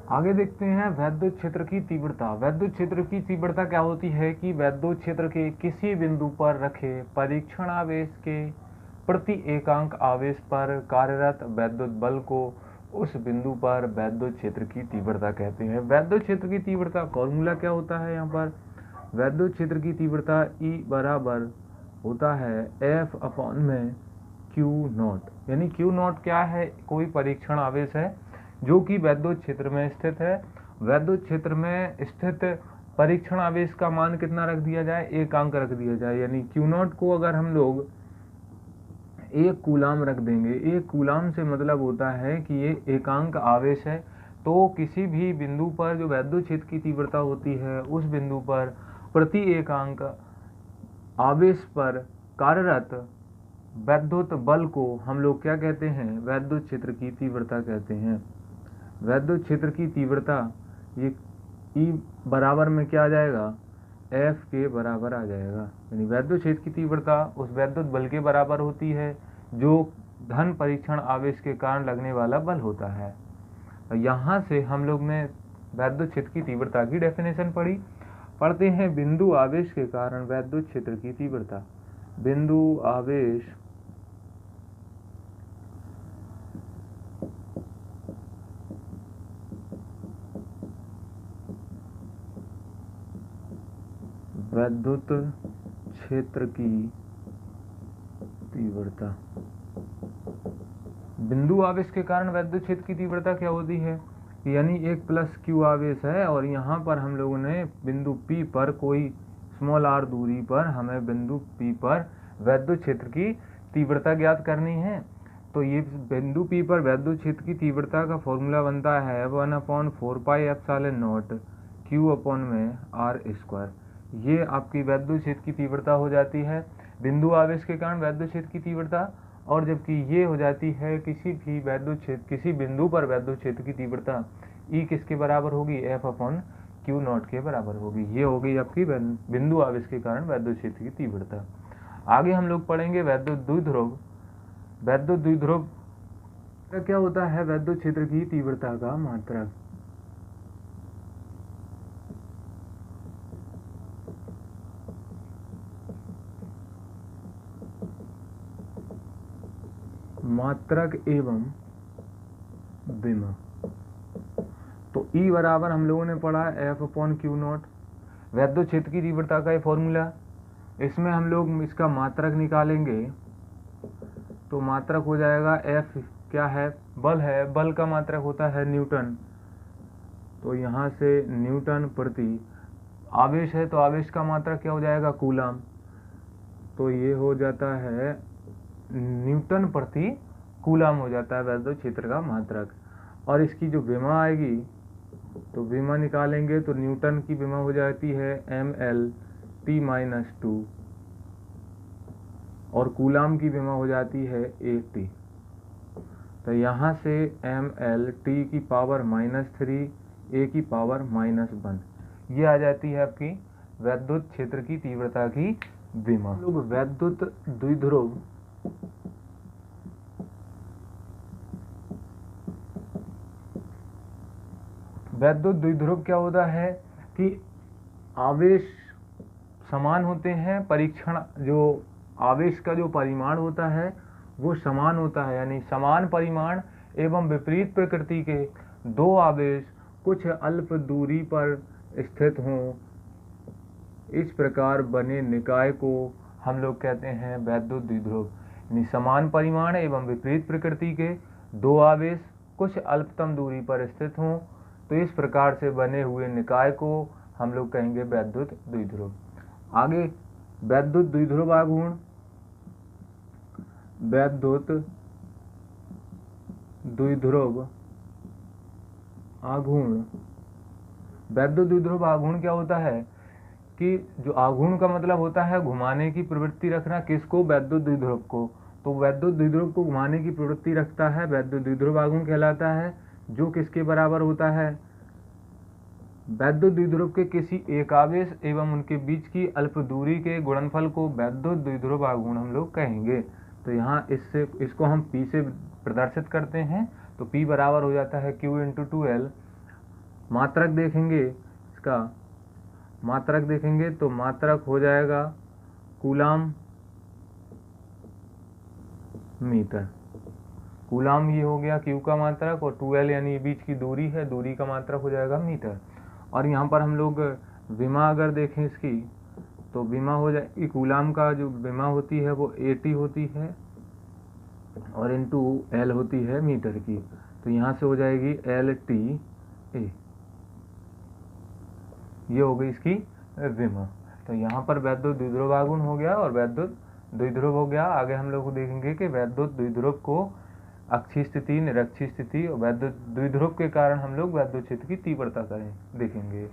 आगे देखते हैं वैद्युत क्षेत्र की तीव्रता। वैद्युत क्षेत्र की तीव्रता क्या होती है कि वैद्युत क्षेत्र के किसी बिंदु पर रखे परीक्षण आवेश के प्रति एकांक आवेश पर कार्यरत वैद्युत बल को उस बिंदु पर वैद्युत क्षेत्र की तीव्रता कहते हैं। वैद्युत क्षेत्र की तीव्रता फॉर्मूला क्या होता है? यहाँ पर वैद्युत क्षेत्र की तीव्रता E बराबर होता है F अपॉन में Q नॉट। यानी Q नॉट क्या है? कोई परीक्षण आवेश है जो कि वैद्युत क्षेत्र में स्थित है। वैद्युत क्षेत्र में स्थित परीक्षण आवेश का मान कितना रख दिया जाए? एकांक रख दिया जाए। यानी Q नॉट को अगर हम लोग 1 कूलाम रख देंगे, 1 कूलाम से मतलब होता है कि ये एकांक आवेश है। तो किसी भी बिंदु पर जो वैद्युत क्षेत्र की तीव्रता होती है उस बिंदु पर प्रति एकांक आवेश पर कार्यरत वैद्युत बल को हम लोग क्या कहते हैं? वैद्युत क्षेत्र की तीव्रता कहते हैं। वैद्युत क्षेत्र की तीव्रता ये E बराबर में क्या आ जाएगा? F के बराबर आ जाएगा। यानी वैद्युत क्षेत्र की तीव्रता उस वैद्युत बल के बराबर होती है जो धन परीक्षण आवेश के कारण लगने वाला बल होता है। यहाँ से हम लोग ने वैद्युत क्षेत्र की तीव्रता की डेफिनेशन पढ़ी। पढ़ते हैं बिंदु आवेश के कारण वैद्युत क्षेत्र की तीव्रता। बिंदु आवेश वैद्युत क्षेत्र की तीव्रता। बिंदु आवेश के कारण वैद्युत क्षेत्र की तीव्रता क्या होती है? यानी एक प्लस क्यू आवेश है और यहाँ पर हम लोगों ने बिंदु P पर कोई स्मॉल r दूरी पर हमें बिंदु P पर वैद्युत क्षेत्र की तीव्रता ज्ञात करनी है। तो ये बिंदु P पर वैद्युत क्षेत्र की तीव्रता का फॉर्मूला बनता है 1/4πε0 Q अपॉन में r²। ये आपकी वैद्युत क्षेत्र की तीव्रता हो जाती है, बिंदु आवेश के कारण वैद्युत क्षेत्र की तीव्रता। और जबकि ये हो जाती है किसी भी वैद्युत क्षेत्र, किसी बिंदु पर वैद्युत क्षेत्र की तीव्रता E किसके बराबर होगी? F अपॉन Q नॉट के बराबर होगी। ये होगी आपकी बिंदु आवेश के कारण वैद्युत क्षेत्र की तीव्रता। आगे हम लोग पढ़ेंगे वैद्युत द्विध्रुव। वैद्युत द्विध्रुव क्या होता है? वैद्युत क्षेत्र की तीव्रता का मात्रक। मात्रक एवं विमा। तो E बराबर हम लोगों ने पढ़ा F अपॉन Q नॉट, वैद्युत क्षेत्र की तीव्रता का ये फॉर्मूला। इसमें हम लोग इसका मात्रक निकालेंगे तो मात्रक हो जाएगा F क्या है? बल है, बल का मात्रक होता है न्यूटन। तो यहाँ से न्यूटन प्रति आवेश है तो आवेश का मात्रक क्या हो जाएगा? कूलाम। तो ये हो जाता है न्यूटन प्रति कूलाम हो जाता है वैद्युत क्षेत्र का मात्रक। और इसकी जो विमा आएगी तो विमा निकालेंगे तो न्यूटन की विमा हो जाती है mL/T-2 और कूलाम की विमा हो जाती है AT। तो यहाँ से mL/T की पावर -3 A की पावर -1 ये आ जाती है आपकी वैद्युत क्षेत्र की तीव्रता की विमा। लोग वैद्युत द्विध्रुव वैद्युत द्विध्रुव क्या होता है कि आवेश समान होते हैं, परीक्षण जो आवेश का जो परिमाण होता है वो समान होता है। यानी समान परिमाण एवं विपरीत प्रकृति के दो आवेश कुछ अल्प दूरी पर स्थित हों, इस प्रकार बने निकाय को हम लोग कहते हैं वैद्युत द्विध्रुव। यानी समान परिमाण एवं विपरीत प्रकृति के दो आवेश कुछ अल्पतम दूरी पर स्थित हों तो इस प्रकार से बने हुए निकाय को हम लोग कहेंगे वैद्युत द्विध्रुव। आगे वैद्युत द्विध्रुव आघूर्ण। वैद्युत द्विध्रुव आघूर्ण। वैद्युत द्विध्रुव आघूर्ण क्या होता है कि जो आघूर्ण का मतलब होता है घुमाने की प्रवृत्ति रखना। किसको? वैद्युत द्विध्रुव को। तो वैद्युत द्विध्रुव को घुमाने की प्रवृत्ति रखता है, वैद्युत द्विध्रुव आघूर्ण कहलाता है, जो किसके बराबर होता है? वैद्युत द्विध्रुव के किसी एक आवेश एवं उनके बीच की अल्प दूरी के गुणनफल को वैद्युत द्विध्रुव आघूर्ण हम लोग कहेंगे। तो यहाँ इसको हम P से प्रदर्शित करते हैं तो P बराबर हो जाता है Q × 2L मात्रक देखेंगे, इसका मात्रक देखेंगे तो मात्रक हो जाएगा कूलाम मीटर। कूलाम ये हो गया क्यू का मात्रक, और 2L यानी बीच की दूरी है, दूरी का मात्रक हो जाएगा मीटर। और यहाँ पर हम लोग विमा अगर देखें इसकी, तो विमा हो जाएगी, कूलाम का जो विमा होती है वो 80 होती है और इंटू L होती है मीटर की, तो यहाँ से हो जाएगी LTA। ये हो गई इसकी विमा। तो यहाँ पर वैद्युत द्विध्रुव आघूर्ण हो गया और वैद्युत द्विध्रुव हो गया। आगे हम लोग देखेंगे कि वैद्युत द्विध्रुव को अक्षीय स्थिति, निरक्षीय स्थिति और वैद्युत द्विध्रुव के कारण हम लोग वैद्युत क्षेत्र की तीव्रता करें देखेंगे।